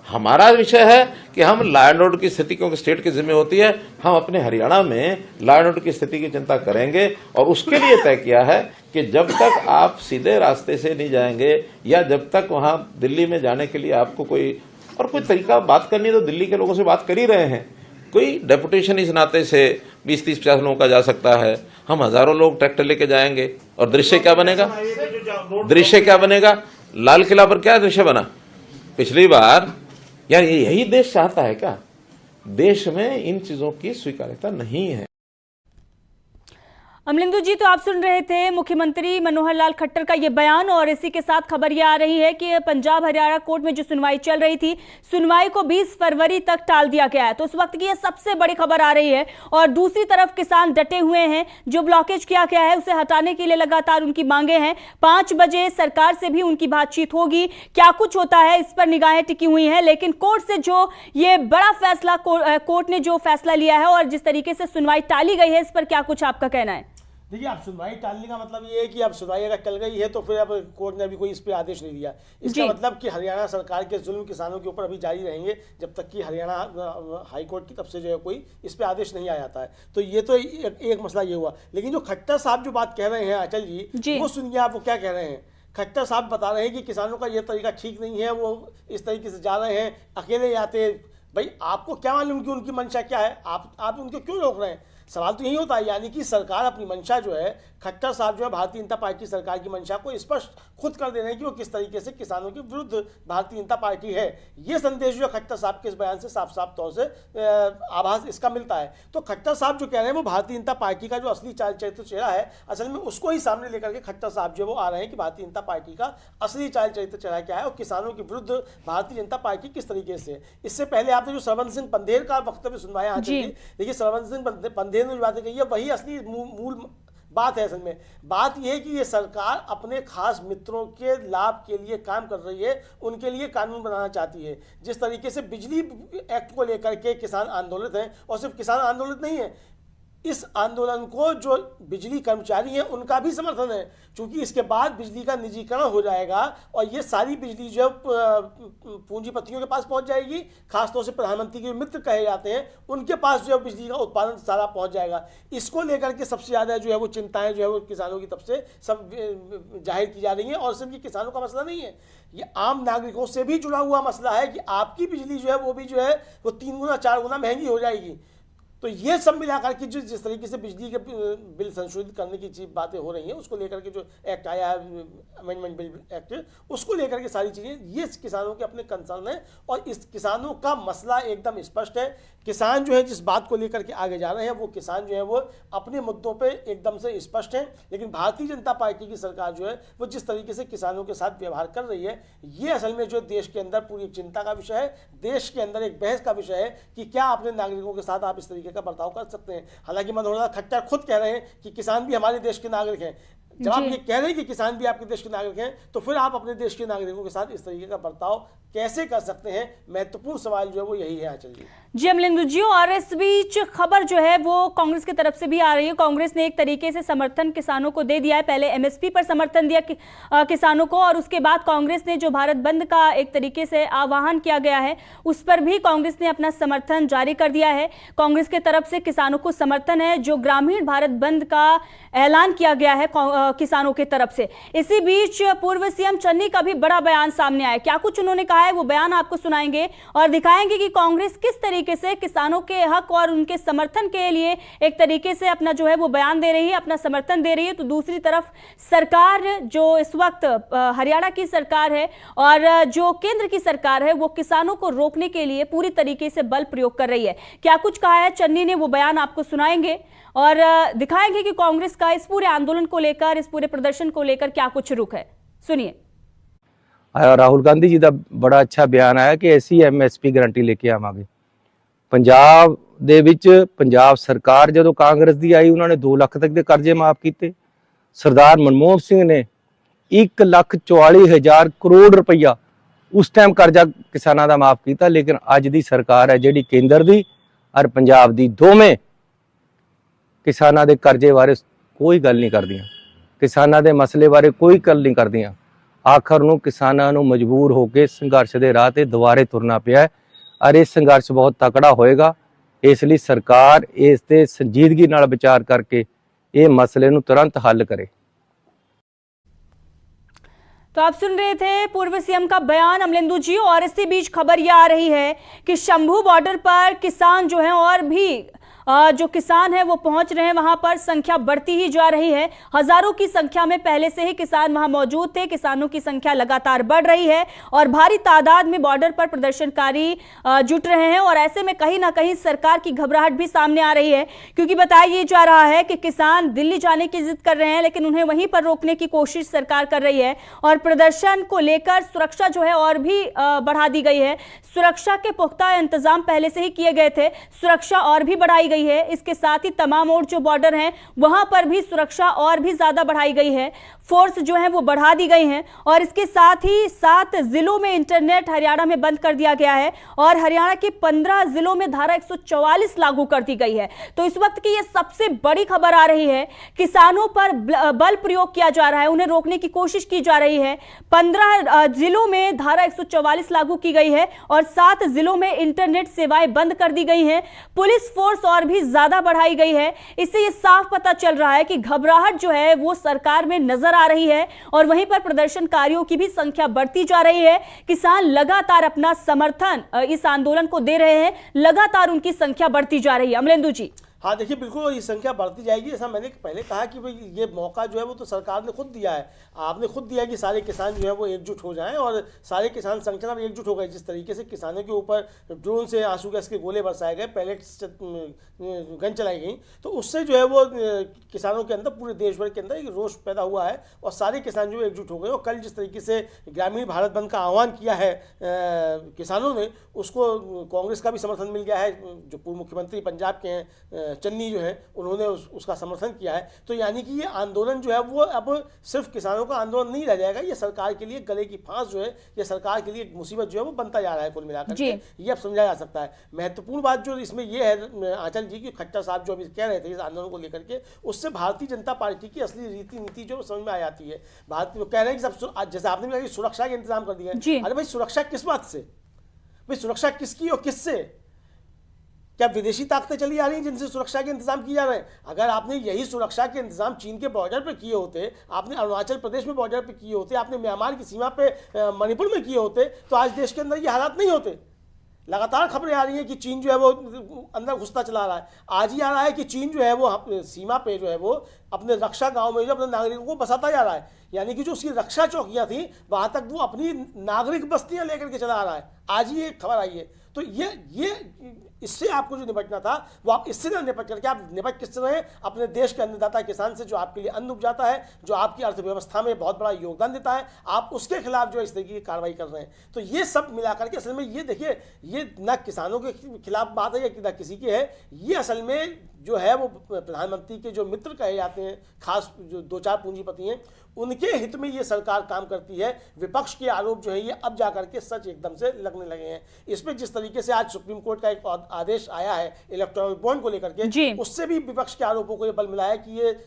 हमारा विषय है कि हम लॉ एंड ऑर्डर की स्थिति, क्योंकि स्टेट की जिम्मे होती है, हम अपने हरियाणा में लॉ एंड ऑर्डर की स्थिति की चिंता करेंगे और उसके लिए तय किया है कि जब तक आप सीधे रास्ते से नहीं जाएंगे या जब तक वहां दिल्ली में जाने के लिए आपको कोई तरीका बात करनी है तो दिल्ली के लोगों से बात कर ही रहे हैं। कोई डेपुटेशन इस नाते से 20-30-50 लोगों का जा सकता है, हम हजारों लोग ट्रैक्टर लेके जाएंगे और दृश्य क्या बनेगा? दृश्य क्या बनेगा? लाल किला पर क्या दृश्य बना पिछली बार? यार यही देश चाहता है क्या? देश में इन चीजों की स्वीकार्यता नहीं है। अमलिंदु जी, तो आप सुन रहे थे मुख्यमंत्री मनोहर लाल खट्टर का ये बयान, और इसी के साथ खबर ये आ रही है कि पंजाब हरियाणा कोर्ट में जो सुनवाई चल रही थी, सुनवाई को 20 फरवरी तक टाल दिया गया है। तो उस वक्त की ये सबसे बड़ी खबर आ रही है। और दूसरी तरफ किसान डटे हुए हैं, जो ब्लॉकेज किया गया है उसे हटाने के लिए लगातार उनकी मांगे हैं। 5 बजे सरकार से भी उनकी बातचीत होगी। क्या कुछ होता है इस पर निगाहें टिकी हुई हैं, लेकिन कोर्ट से जो ये बड़ा फैसला, कोर्ट ने जो फैसला लिया है और जिस तरीके से सुनवाई टाली गई है, इस पर क्या कुछ आपका कहना है? देखिए, आप सुनवाई टालने का मतलब ये है कि अब सुनवाई अगर टल गई है तो फिर अब कोर्ट ने अभी कोई इस पे आदेश नहीं दिया। इसका मतलब कि हरियाणा सरकार के जुल्म किसानों के ऊपर अभी जारी रहेंगे जब तक कि हरियाणा हाई कोर्ट की तरफ से जो है कोई इस पे आदेश नहीं आ जाता है। तो ये तो एक मसला ये हुआ। लेकिन जो खट्टर साहब जो बात कह रहे हैं आंचल जी, वो सुनिए आप वो क्या कह रहे हैं। खट्टर साहब बता रहे हैं कि किसानों का ये तरीका ठीक नहीं है, वो इस तरीके से जा रहे हैं, अकेले आते। भाई आपको क्या मालूम कि उनकी मंशा क्या है? आप उनको क्यों रोक रहे हैं? सवाल तो यही होता है। यानी कि सरकार अपनी मंशा जो है, खट्टर साहब जो है भारतीय जनता पार्टी सरकार की मंशा को स्पष्ट खुद कर दे रहे हैं कि वो किस तरीके से किसानों के विरुद्ध भारतीय जनता पार्टी है। ये संदेश जो है खट्टर साहब के इस बयान से साफ साफ तौर से आभास इसका मिलता है। तो खट्टर साहब जो कह रहे हैं वो भारतीय जनता पार्टी का जो असली चाल चरित्र चेहरा है, असल में उसको ही सामने लेकर के खट्टर साहब जो वो आ रहे हैं कि भारतीय जनता पार्टी का असली चाल चरित्र चेहरा क्या है और किसानों के विरुद्ध भारतीय जनता पार्टी किस तरीके से। इससे पहले आपने जो सरवण सिंह पंधेर का वक्तव्य सुनवाया, देखिए सरवण सिंह पंधेर ने जो बातें कही है वही असली मूल बात है। असल में बात यह है कि ये सरकार अपने खास मित्रों के लाभ के लिए काम कर रही है, उनके लिए कानून बनाना चाहती है। जिस तरीके से बिजली एक्ट को लेकर के किसान आंदोलित हैं, और सिर्फ किसान आंदोलित नहीं है, इस आंदोलन को जो बिजली कर्मचारी हैं उनका भी समर्थन है, क्योंकि इसके बाद बिजली का निजीकरण हो जाएगा और ये सारी बिजली जो पूंजीपतियों के पास पहुंच जाएगी। खासतौर से प्रधानमंत्री के मित्र कहे जाते हैं, उनके पास जो है बिजली का उत्पादन सारा पहुंच जाएगा। इसको लेकर के सबसे ज़्यादा जो है वो चिंताएं जो है वो किसानों की तरफ से सब जाहिर की जा रही हैं। और सिर्फ ये किसानों का मसला नहीं है, ये आम नागरिकों से भी जुड़ा हुआ मसला है कि आपकी बिजली जो है वो भी जो है वो 3 गुना 4 गुना महंगी हो जाएगी। तो ये सब मिलाकर के जो जिस तरीके से बिजली के बिल संशोधित करने की बातें हो रही हैं, उसको लेकर के जो एक्ट आया है, अमेंडमेंट बिल एक्ट, उसको लेकर के सारी चीज़ें, ये किसानों के अपने कंसर्न है। और इस किसानों का मसला एकदम स्पष्ट है। किसान जो है जिस बात को लेकर के आगे जा रहे हैं, वो किसान जो है वो अपने मुद्दों पे एकदम से स्पष्ट हैं। लेकिन भारतीय जनता पार्टी की सरकार जो है वो जिस तरीके से किसानों के साथ व्यवहार कर रही है, ये असल में जो देश के अंदर पूरी चिंता का विषय है, देश के अंदर एक बहस का विषय है कि क्या अपने नागरिकों के साथ आप इस तरीके का बर्ताव कर सकते हैं। हालांकि मनोहर लाल खट्टर खुद कह रहे हैं कि किसान भी हमारे देश के नागरिक हैं। जब आप ये कह रहे हैं कि किसान भी आपके देश के नागरिक हैं, तो फिर आप अपने देश के नागरिकों के साथ इस तरीके का बर्ताव कैसे कर सकते हैं? महत्वपूर्ण सवाल जो है वो यही है। आंचल जी, अमलिंदु जी, और इस बीच खबर जो है वो कांग्रेस की तरफ से भी आ रही है। कांग्रेस ने एक तरीके से समर्थन किसानों को दे दिया है। पहले एमएसपी पर समर्थन दिया किसानों को, और उसके बाद कांग्रेस ने जो भारत बंद का एक तरीके से आह्वान किया गया है, उस पर भी कांग्रेस ने अपना समर्थन जारी कर दिया है। कांग्रेस की तरफ से किसानों को समर्थन है। जो ग्रामीण भारत बंद का ऐलान किया गया है किसानों की तरफ से। इसी बीच पूर्व सीएम चन्नी का भी बड़ा बयान सामने आया। क्या कुछ उन्होंने कहा है वो बयान आपको सुनाएंगे और दिखाएंगे कि कांग्रेस किस तरीके से किसानों के हक और उनके समर्थन के लिए एक तरीके से अपना जो है वो बयान दे रही है, अपना समर्थन दे रही है। तो दूसरी तरफ सरकार जो इस वक्त हरियाणा की सरकार है और जो केंद्र की सरकार है, वो किसानों को रोकने के लिए पूरी तरीके से बल प्रयोग कर रही है। क्या कुछ कहा है चन्नी ने, वो बयान आपको सुनाएंगे और दिखाएंगे कि कांग्रेस का इस पूरे आंदोलन को लेकर, इस पूरे प्रदर्शन को लेकर क्या कुछ रुख है। सुनिए। राहुल गांधी जी का बड़ा अच्छा बयान आया कि ऐसी एमएसपी गारंटी लेके आवांगे। पंजाब दे विच पंजाब सरकार जदों कांग्रेस दी आई, उन्होंने 2 लाख तक के कर्जे माफ किए। सरदार मनमोहन सिंह ने 1,44,000 करोड़ रुपया उस टाइम कर्जा किसानों का माफ किया। लेकिन अज दी सरकार है जिहड़ी केंद्र दी और पंजाब दी, दोवें किसानों के कर्जे बारे कोई गल नहीं करदियां, किसानों के मसले बारे कोई गल नहीं करदियां। आखिर नूं किसानों नूं मजबूर होकर संघर्ष के राह ते दुबारे तुरना पिया और ये संघर्ष बहुत तकड़ा होएगा। इसलिए सरकार इस ते संजीदगी नाल विचार करके ये मसले नूं तुरंत हल करे। तो आप सुन रहे थे पूर्व सीएम का बयान अमलिंदु जी। और इसी बीच खबर यह आ रही है कि शंभू बॉर्डर पर किसान जो हैं और भी जो किसान हैं वो पहुंच रहे हैं वहां पर। संख्या बढ़ती ही जा रही है, हजारों की संख्या में पहले से ही किसान वहां मौजूद थे। किसानों की संख्या लगातार बढ़ रही है और भारी तादाद में बॉर्डर पर प्रदर्शनकारी जुट रहे हैं। और ऐसे में कहीं ना कहीं सरकार की घबराहट भी सामने आ रही है, क्योंकि बताया ये जा रहा है कि किसान दिल्ली जाने की जिद कर रहे हैं, लेकिन उन्हें वहीं पर रोकने की कोशिश सरकार कर रही है। और प्रदर्शन को लेकर सुरक्षा जो है और भी बढ़ा दी गई है। सुरक्षा के पुख्ता इंतजाम पहले से ही किए गए थे, सुरक्षा और भी बढ़ाई गई है। इसके साथ ही तमाम और जो बॉर्डर हैं वहां पर भी सुरक्षा और भी ज्यादा बढ़ाई गई है, फोर्स जो है वो बढ़ा दी गई हैं। और इसके साथ ही 7 जिलों में इंटरनेट हरियाणा में बंद कर दिया गया है और हरियाणा के 15 जिलों में धारा 144 लागू कर दी गई है। तो इस वक्त की ये सबसे बड़ी खबर आ रही है, किसानों पर बल प्रयोग किया जा रहा है, उन्हें रोकने की कोशिश की जा रही है। 15 जिलों में धारा 144 लागू की गई है और 7 जिलों में इंटरनेट सेवाएं बंद कर दी गई हैं। पुलिस फोर्स और भी ज्यादा बढ़ाई गई है। इससे ये साफ पता चल रहा है कि घबराहट जो है वो सरकार में नजर आ रही है और वहीं पर प्रदर्शनकारियों की भी संख्या बढ़ती जा रही है। किसान लगातार अपना समर्थन इस आंदोलन को दे रहे हैं, लगातार उनकी संख्या बढ़ती जा रही है। अमलेंदु जी। हाँ देखिए, बिल्कुल ये संख्या बढ़ती जाएगी। ऐसा मैंने पहले कहा कि भाई ये मौका जो है वो तो सरकार ने खुद दिया है। आपने खुद दिया कि सारे किसान जो है वो एकजुट हो जाएं और सारे किसान संगठन में एकजुट हो गए। जिस तरीके से किसानों के ऊपर ड्रोन से आंसू गैस के गोले बरसाए गए, पैलेट्स गन चलाई गई, तो उससे जो है वो किसानों के अंदर, पूरे देश भर के अंदर एक रोष पैदा हुआ है और सारे किसान जो है एकजुट हो गए। और कल जिस तरीके से ग्रामीण भारत बंद का आह्वान किया है किसानों ने, उसको कांग्रेस का भी समर्थन मिल गया है। जो पूर्व मुख्यमंत्री पंजाब के हैं चन्नी जो है, उन्होंने उसका समर्थन किया है। तो यानी कि ये आंदोलन जो है वो अब सिर्फ किसानों का आंदोलन नहीं रह जाएगा, ये सरकार के लिए गले की फांस जो है, ये सरकार के लिए एक मुसीबत जो है वो बनता जा रहा है। कुल मिलाकर के ये अब समझा जा सकता है। महत्वपूर्ण बात जो इसमें ये है आंचल जी की, खट्टर साहब जो अभी कह रहे थे इस आंदोलन को लेकर के, उससे भारतीय जनता पार्टी की असली रीति नीति जो समझ में आ जाती है। भारतीय कह रहे हैं कि सब, जैसे आपने भी कहा कि सुरक्षा के इंतजाम कर दिए। अरे भाई, सुरक्षा किस बात से? भाई सुरक्षा किसकी और किससे? क्या विदेशी ताकतें चली आ रही हैं जिनसे सुरक्षा के इंतजाम किए जा रहे हैं? अगर आपने यही सुरक्षा के इंतजाम चीन के बॉर्डर पे किए होते, आपने अरुणाचल प्रदेश में बॉर्डर पे किए होते, आपने म्यांमार की सीमा पे मणिपुर में किए होते, तो आज देश के अंदर ये हालात नहीं होते। लगातार खबरें आ रही हैं कि चीन जो है वो अंदर घुसता चला रहा है। आज ही आ रहा है कि चीन जो है वो सीमा पे जो है वो अपने रक्षा गांव में जो अपने नागरिकों को बसाता जा रहा है। यानी कि जो उसकी रक्षा चौकियां थी वहां तक वो अपनी नागरिक बस्तियां लेकर के चला आ रहा है। आज ही एक खबर आई है। तो ये इससे आपको जो निपटना था वो आप इससे ना निपट करके आप निपट किससे रहे? अपने देश के अन्नदाता किसान से, जो आपके लिए अन्न उपजाता है, जो आपकी अर्थव्यवस्था में बहुत बड़ा योगदान देता है। आप उसके खिलाफ जो इस तरीके की कार्रवाई कर रहे हैं। तो ये सब मिलाकर के असल में ये देखिए, ये ना किसानों के खिलाफ बात है या ना किसी की है। ये असल में जो है वो प्रधानमंत्री के जो मित्र कहे जाते हैं, खास जो 2-4 पूंजीपति हैं, उनके हित में ये सरकार काम करती है। विपक्ष के आरोप जो है ये अब जाकर के सच एकदम से लगने लगे हैं। इसमें जिस तरीके से आज सुप्रीम कोर्ट का एक आदेश आया है इलेक्टोरल बॉन्ड को लेकर के, उससे भी विपक्ष के आरोपों को ये बल मिला है कि ये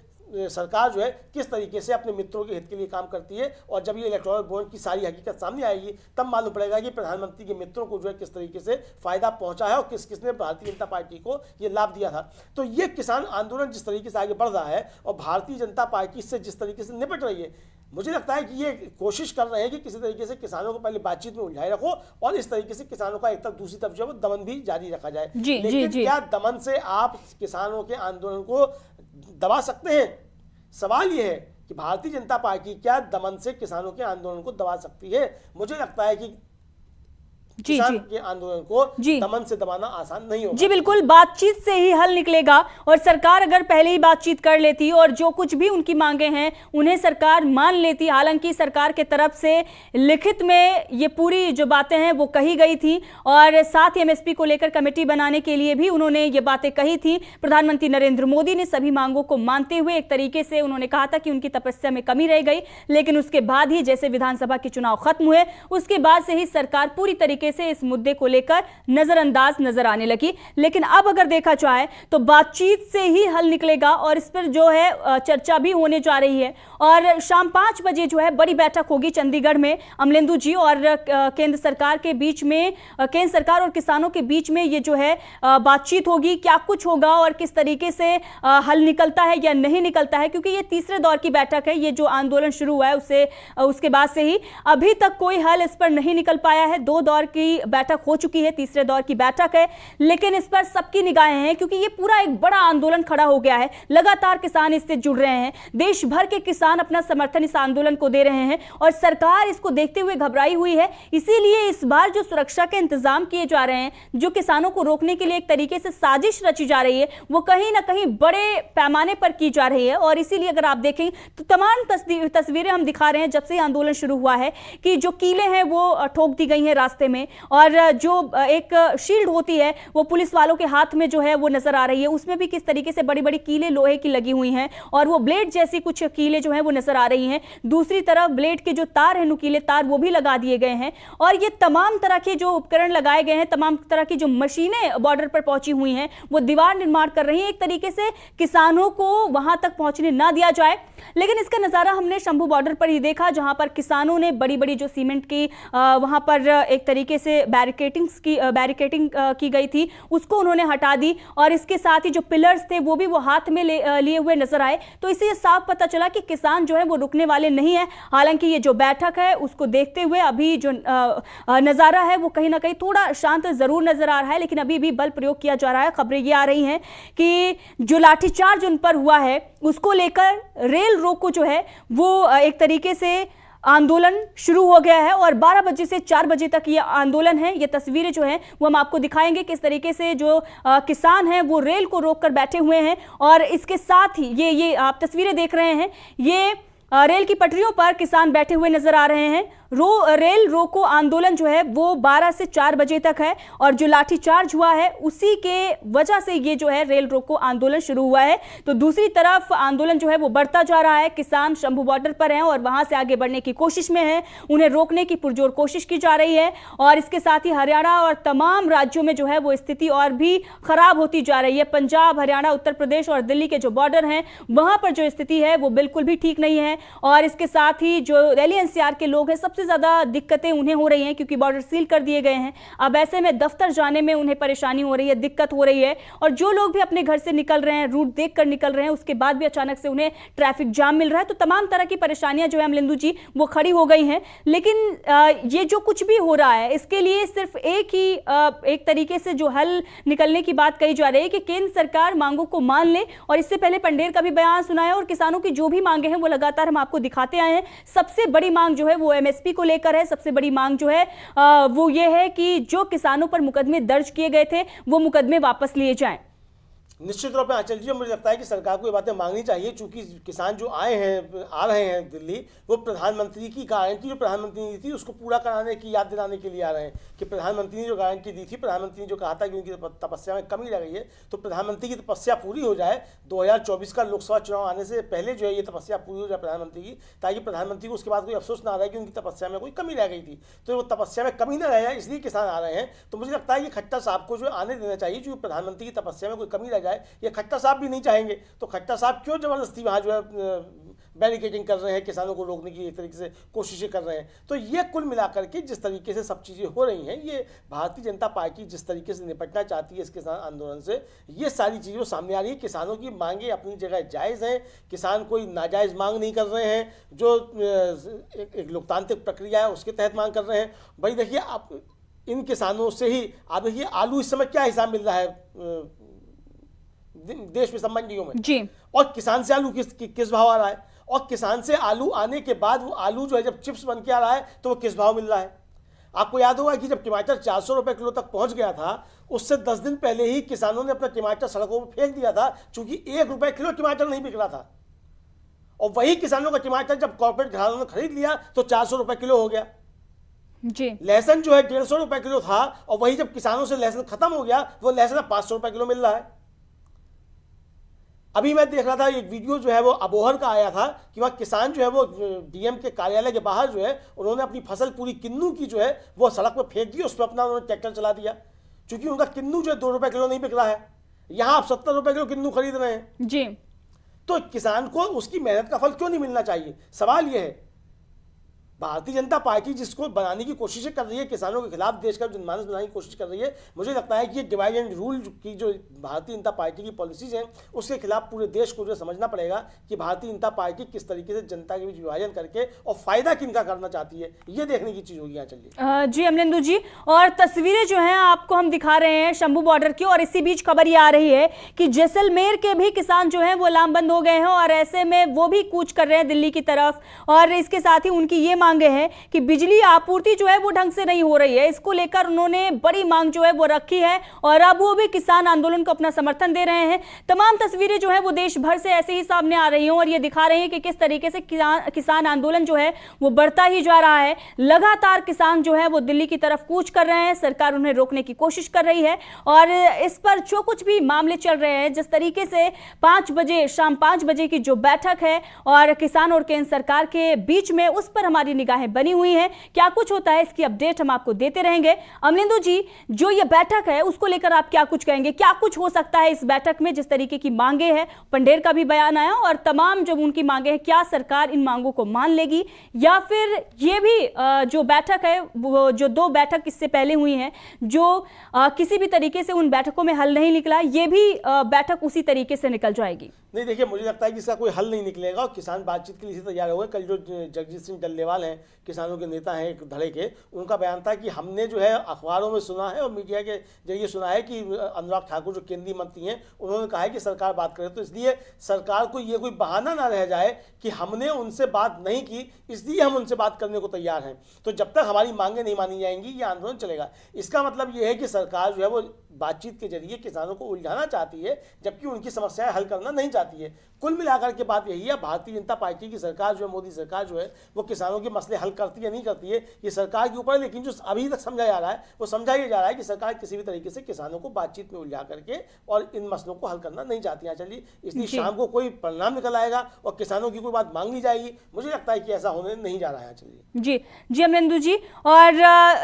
सरकार जो है किस तरीके से अपने मित्रों के हित के लिए काम करती है। और जब ये इलेक्टोरल बॉन्ड की सारी हकीकत सामने आएगी तब मालूम पड़ेगा कि प्रधानमंत्री के मित्रों को जो है किस तरीके से फायदा पहुंचा है और किसने भारतीय जनता पार्टी को ये लाभ दिया था। तो ये किसान आंदोलन जिस तरीके से आगे बढ़ रहा है और भारतीय जनता पार्टी से जिस तरीके से निपट रही है, मुझे लगता है कि ये कोशिश कर रहे हैं कि किसी तरीके से किसानों को पहले बातचीत में उलझाए रखो और इस तरीके से किसानों का एक तरफ दूसरी तरफ जो है दमन भी जारी रखा जाए। लेकिन क्या दमन से आप किसानों के आंदोलन को दबा सकते हैं? सवाल यह है कि भारतीय जनता पार्टी क्या दमन से किसानों के आंदोलन को दबा सकती है? मुझे लगता है कि किसान के आंदोलन को दमन से दबाना आसान नहीं होगा। जी बिल्कुल, बातचीत से ही हल निकलेगा। और सरकार अगर पहले ही बातचीत कर लेती और जो कुछ भी उनकी मांगे हैं उन्हें सरकार मान लेती, हालांकि सरकार के तरफ से लिखित में ये पूरी जो बातें हैं वो कही गई थी और साथ ही एमएसपी को लेकर कमेटी बनाने के लिए भी उन्होंने ये बातें कही थी। प्रधानमंत्री नरेंद्र मोदी ने सभी मांगों को मानते हुए एक तरीके से उन्होंने कहा था कि उनकी तपस्या में कमी रह गई, लेकिन उसके बाद ही जैसे विधानसभा के चुनाव खत्म हुए उसके बाद से ही सरकार पूरी तरीके से इस मुद्दे को लेकर नजरअंदाज नजर आने लगी। लेकिन अब अगर देखा जाए तो बातचीत से ही हल निकलेगा और इस पर जो है चर्चा भी होने जा रही है। और शाम 5 बजे जो है बड़ी बैठक होगी चंडीगढ़ में अमलेंदु जी, और केंद्र सरकार के बीच में, केंद्र सरकार और किसानों के बीच में ये जो है बातचीत होगी। क्या कुछ होगा और किस तरीके से हल निकलता है या नहीं निकलता है, क्योंकि ये तीसरे दौर की बैठक है। ये जो आंदोलन शुरू हुआ है उसके बाद से ही अभी तक कोई हल इस पर नहीं निकल पाया है। 2 दौर की बैठक हो चुकी है, तीसरे दौर की बैठक है, लेकिन इस पर सबकी निगाहें हैं क्योंकि ये पूरा एक बड़ा आंदोलन खड़ा हो गया है। लगातार किसान इससे जुड़ रहे हैं, देश भर के किसान अपना समर्थन इस आंदोलन को दे रहे हैं और सरकार इसको देखते हुए घबराई हुई है। इसीलिए इस बार जो सुरक्षा के इंतजाम किए जा रहे हैं, जो किसानों को रोकने के लिए एक तरीके से साजिश रची जा रही है, वो कहीं ना कहीं बड़े पैमाने पर की जा रही है। और इसीलिए अगर आप देखें तो तमाम तस्वीरें हम दिखा रहे हैं जब से आंदोलन शुरू हुआ है कि जो कीलें हैं वो ठोक दी गई हैं रास्ते में, और जो एक शील्ड होती है वो पुलिस वालों के हाथ में जो है वो नजर आ रही है, उसमें भी किस तरीके से बड़ी बड़ी कीलें लोहे की लगी हुई हैं और वो ब्लेड जैसी कुछ कीलें जो है वो नजर आ रही हैं। दूसरी तरफ ब्लेड के जो तार है, नुकीले तार, वो भी लगा दिए गए हैं और ये तमाम तरह के जो उपकरण लगाए गए हैं, तमाम तरह की जो मशीनें बॉर्डर पर पहुंची हुई हैं, वो दीवार निर्माण कर रही हैं एक तरीके से किसानों को वहां तक पहुंचने ना दिया जाए। लेकिन इसका नजारा हमने शंभू बॉर्डर पर ही देखा, जहां पर किसानों ने बड़ी बड़ी जो सीमेंट की वहां पर एक तरीके से बैरिकेडिंग की गई थी, उसको उन्होंने हटा दी और इसके साथ ही जो पिलर्स थे वो भी वो हाथ में लिए हुए नजर आए। तो इससे ये साफ पता चला कि किसान जो है वो रुकने वाले नहीं है। हालांकि ये जो बैठक है उसको देखते हुए अभी जो नजारा है वो कहीं ना कहीं थोड़ा शांत जरूर नजर आ रहा है, लेकिन अभी भी बल प्रयोग किया जा रहा है। खबरें ये आ रही हैं कि जो लाठीचार्ज उन पर हुआ है उसको लेकर रेल रोको जो है वो एक तरीके से आंदोलन शुरू हो गया है और 12 बजे से 4 बजे तक ये आंदोलन है। ये तस्वीरें जो हैं वो हम आपको दिखाएंगे किस तरीके से जो किसान हैं वो रेल को रोककर बैठे हुए हैं और इसके साथ ही ये आप तस्वीरें देख रहे हैं, ये रेल की पटरियों पर किसान बैठे हुए नजर आ रहे हैं। रेल रोको आंदोलन जो है वो 12 से 4 बजे तक है और जो लाठीचार्ज हुआ है उसी के वजह से ये जो है रेल रोको आंदोलन शुरू हुआ है। तो दूसरी तरफ आंदोलन जो है वो बढ़ता जा रहा है, किसान शंभू बॉर्डर पर हैं और वहां से आगे बढ़ने की कोशिश में हैं, उन्हें रोकने की पुरजोर कोशिश की जा रही है और इसके साथ ही हरियाणा और तमाम राज्यों में जो है वो स्थिति और भी खराब होती जा रही है। पंजाब, हरियाणा, उत्तर प्रदेश और दिल्ली के जो बॉर्डर हैं वहां पर जो स्थिति है वो बिल्कुल भी ठीक नहीं है और इसके साथ ही जो दिल्ली एनसीआर के लोग हैं सबसे ज्यादा दिक्कतें उन्हें हो रही हैं क्योंकि बॉर्डर सील कर दिए गए हैं। अब ऐसे में दफ्तर जाने में उन्हें परेशानी हो रही है, दिक्कत हो रही है और जो लोग भी अपने घर से निकल रहे हैं, रूट देखकर निकल रहे हैं, उसके बाद भी अचानक से उन्हें ट्रैफिक जाम मिल रहा है। तो तमाम तरह की परेशानियां जो है अमलिंदु जी वो खड़ी हो गई हैं। लेकिन ये जो कुछ भी हो रहा है इसके लिए सिर्फ एक तरीके से जो हल निकलने की बात कही जा रही है कि केंद्र सरकार मांगों को मान ले और इससे पहले पंडेर का भी बयान सुनाया और किसानों की जो भी मांगे हैं वो लगातार हम आपको दिखाते आए हैं। सबसे बड़ी मांग जो है वो एमएसपी को लेकर है। सबसे बड़ी मांग जो है वो ये है कि जो किसानों पर मुकदमे दर्ज किए गए थे वो मुकदमे वापस लिए जाएं। निश्चित तौर पर आंचल जी, मुझे लगता है कि सरकार को ये बातें मांगनी चाहिए, चूंकि किसान जो आ रहे हैं दिल्ली, वो प्रधानमंत्री की गारंटी जो प्रधानमंत्री ने दी थी उसको पूरा कराने की याद दिलाने के लिए आ रहे हैं कि प्रधानमंत्री ने जो गारंटी दी थी, प्रधानमंत्री ने जो कहा था कि उनकी तपस्या में कमी रह गई है, तो प्रधानमंत्री की तपस्या पूरी हो जाए। 2024 का लोकसभा चुनाव आने से पहले जो है ये तपस्या पूरी हो जाए प्रधानमंत्री की, ताकि प्रधानमंत्री को उसके बाद कोई अफसोस ना रहे कि उनकी तपस्या में कोई कमी रह गई थी। तो वो तपस्या में कमी ना रह जाए इसलिए किसान आ रहे हैं। तो मुझे लगता है कि खट्टर साहब को जो आने देना चाहिए, जो प्रधानमंत्री की तपस्या में कोई कमी रह जाए। ये खट्टर साहब भी नहीं चाहेंगे, तो खट्टर साहब क्यों जबरदस्ती वहां जो है बैरिकेडिंग कर रहे हैं, किसानों को रोकने की एक तरीके से कोशिशें कर रहे हैं। तो ये कुल मिलाकर के जिस तरीके से सब चीज़ें हो रही हैं, ये भारतीय जनता पार्टी जिस तरीके से निपटना चाहती है इस किसान आंदोलन से, ये सारी चीज़ें सामने आ रही है। किसानों की मांगे अपनी जगह जायज़ हैं, किसान कोई नाजायज़ मांग नहीं कर रहे हैं, जो एक लोकतांत्रिक प्रक्रिया है उसके तहत मांग कर रहे हैं। भाई देखिए, आप इन किसानों से ही आप देखिए आलू इस समय क्या हिसाब मिल रहा है देश में, सब मंडियों में जी, और किसान से आलू किस भाव आ रहा है, और किसान से आलू आने के बाद वो आलू जो है जब चिप्स बन के आ रहा है तो वो किस भाव मिल रहा है। आपको याद होगा कि जब टमाटर 400 रुपए किलो तक पहुंच गया था, उससे 10 दिन पहले ही किसानों ने अपना टमाटर सड़कों पर फेंक दिया था, चूंकि 1 रुपए किलो टमाटर नहीं बिक रहा था। और वही किसानों का टमाटर जब कॉर्पोरेट घरानों ने खरीद लिया तो 400 रुपए किलो हो गया जी। लहसुन जो है 150 रुपए किलो था, और वही जब किसानों से लहसुन खत्म हो गया, वो लहसुन 500 रुपए किलो मिल रहा है। अभी मैं देख रहा था एक वीडियो जो है वो अबोहर का आया था कि वहाँ किसान जो है वो डीएम के कार्यालय के बाहर जो है उन्होंने अपनी फसल पूरी किन्नू की जो है वो सड़क पर फेंक दी, उस पर अपना उन्होंने ट्रैक्टर चला दिया, क्योंकि उनका किन्नू जो है 2 रुपए किलो नहीं बिक रहा है। यहाँ आप 70 रुपए किलो किन्नू खरीद रहे हैं जी। तो किसान को उसकी मेहनत का फल क्यों नहीं मिलना चाहिए, सवाल यह है। भारतीय जनता पार्टी जिसको बनाने की कोशिश कर रही है, किसानों के खिलाफ देश का जनमानस बनाने की कोशिश कर रही है, मुझे लगता है कि ये डिवाइड एंड रूल की जो भारतीय जनता पार्टी की पॉलिसीज हैं उसके खिलाफ पूरे देश को जो समझना पड़ेगा कि भारतीय जनता पार्टी किस तरीके से जनता के बीच विभाजन करके और फायदा किनका करना चाहती है, ये देखने की चीज होगी। यहाँ चलिए जी अमलेंदु जी, और तस्वीरें जो हैं आपको हम दिखा रहे हैं शंभू बॉर्डर की, और इसी बीच खबर ये आ रही है कि जैसलमेर के भी किसान जो हैं वो लामबंद हो गए हैं और ऐसे में वो भी कूच कर रहे हैं दिल्ली की तरफ। और इसके साथ ही उनकी ये मांगे हैं कि बिजली आपूर्ति जो है वो ढंग से नहीं हो रही है, इसको लेकर उन्होंने बड़ी मांग जो है वो रखी है और अब वो भी किसान आंदोलन को अपना समर्थन दे रहे हैं। तमाम तस्वीरें जो है वो देश भर से ऐसे ही सामने आ रही हैं और ये दिखा रहे हैं कि किस तरीके से किसान आंदोलन जो है वो बढ़ता ही जा रहा है। लगातार किसान जो है वो दिल्ली की तरफ कूच कर रहे हैं, सरकार उन्हें रोकने की कोशिश कर रही है और इस पर जो कुछ भी मामले चल रहे हैं, जिस तरीके से 5 बजे शाम 5 बजे की जो बैठक है और किसान और केंद्र सरकार के बीच में, उस पर हमारी निगाहें बनी हुई हैं। क्या कुछ होता है इसकी अपडेट हम आपको देते रहेंगे। अमलेंदु जी, जो ये बैठक है उसको लेकर आप क्या कुछ कहेंगे, क्या कुछ हो सकता है इस बैठक में? जिस तरीके की मांगे हैं, पंडेर का भी बयान आया और तमाम जब उनकी मांगे हैं, क्या सरकार इन मांगों को मान लेगी या फिर ये भी जो बैठक है, वो जो 2 बैठक इससे पहले हुई हैं, जो किसी भी तरीके से उन बैठकों में हल नहीं निकला, ये भी बैठक उसी तरीके से निकल जाएगी? नहीं, देखिए मुझे लगता है कि इसका कोई हल नहीं निकलेगा और किसान बातचीत के लिए तैयार हो गए। कल जो जगजीत सिंह डल्लेवाल हैं, किसानों के नेता हैं एक धड़े के, उनका बयान था कि हमने जो है अखबारों में सुना है और मीडिया के जरिए सुना है कि अनुराग ठाकुर जो केंद्रीय मंत्री हैं उन्होंने कहा है कि सरकार बात करे, तो इसलिए सरकार को ये कोई बहाना ना रह जाए कि हमने उनसे बात नहीं की इसलिए हम उनसे बात करने को तैयार हैं। तो जब तक हमारी मांगें नहीं मानी जाएंगी ये आंदोलन चलेगा। इसका मतलब ये है कि सरकार जो है वो बातचीत के जरिए किसानों को उलझाना चाहती है जबकि उनकी समस्याएं हल करना नहीं चाहती है। कुल मिलाकर के बात यही है, भारतीय जनता पार्टी की सरकार जो है, मोदी सरकार जो है, वो किसानों के मसले हल करती है नहीं करती है ये सरकार के ऊपर है। लेकिन जो अभी तक समझा जा रहा है वो समझा ये जा रहा है कि सरकार किसी भी तरीके से किसानों को बातचीत में उलझा करके और इन मसलों को हल करना नहीं चाहती है। चलिए, इसलिए शाम को कोई परिणाम निकल आएगा और किसानों की कोई बात मांग ली जाएगी। मुझे लगता है कि ऐसा होने नहीं जा रहा है। चलिए जी अमलेंदु जी, और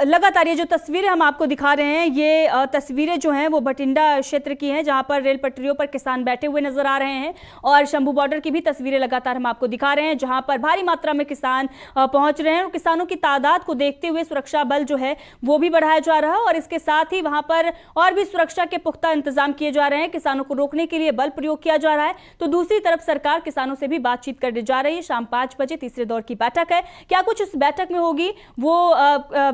लगातार ये जो तस्वीरें हम आपको दिखा रहे हैं, ये तस्वीरें जो हैं वो भटिंडा क्षेत्र की हैं जहां पर रेल पटरियों पर किसान बैठे हुए नजर आ रहे हैं और शंभू बॉर्डर की भी तस्वीरें लगातार हम आपको दिखा रहे हैं जहां पर भारी मात्रा में किसान पहुंच रहे हैं और किसानों की तादाद को देखते हुए सुरक्षा बल जो है वो भी बढ़ाया जा रहा है और इसके साथ ही वहां पर और भी सुरक्षा के पुख्ता इंतजाम किए जा रहे हैं। किसानों को रोकने के लिए बल प्रयोग किया जा रहा है, तो दूसरी तरफ सरकार किसानों से भी बातचीत करने जा रही है। शाम 5 बजे तीसरे दौर की बैठक है। क्या कुछ इस बैठक में होगी, वो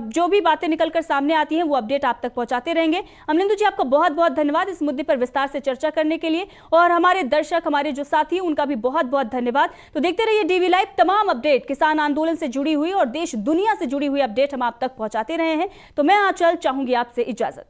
जो भी बातें निकलकर सामने आती हैं वो अपडेट आप तक पहुंचाते रहेंगे। अमलेंदु जी, आपका बहुत बहुत धन्यवाद इस मुद्दे पर विस्तार से चर्चा करने के लिए, और हमारे दर्शक, हमारे जो साथी, उनका भी बहुत बहुत धन्यवाद। तो देखते रहिए डीवी लाइव। तमाम अपडेट किसान आंदोलन से जुड़ी हुई और देश दुनिया से जुड़ी हुई अपडेट हम आप तक पहुंचाते रहे हैं। तो मैं आंचल चाहूंगी आपसे इजाजत।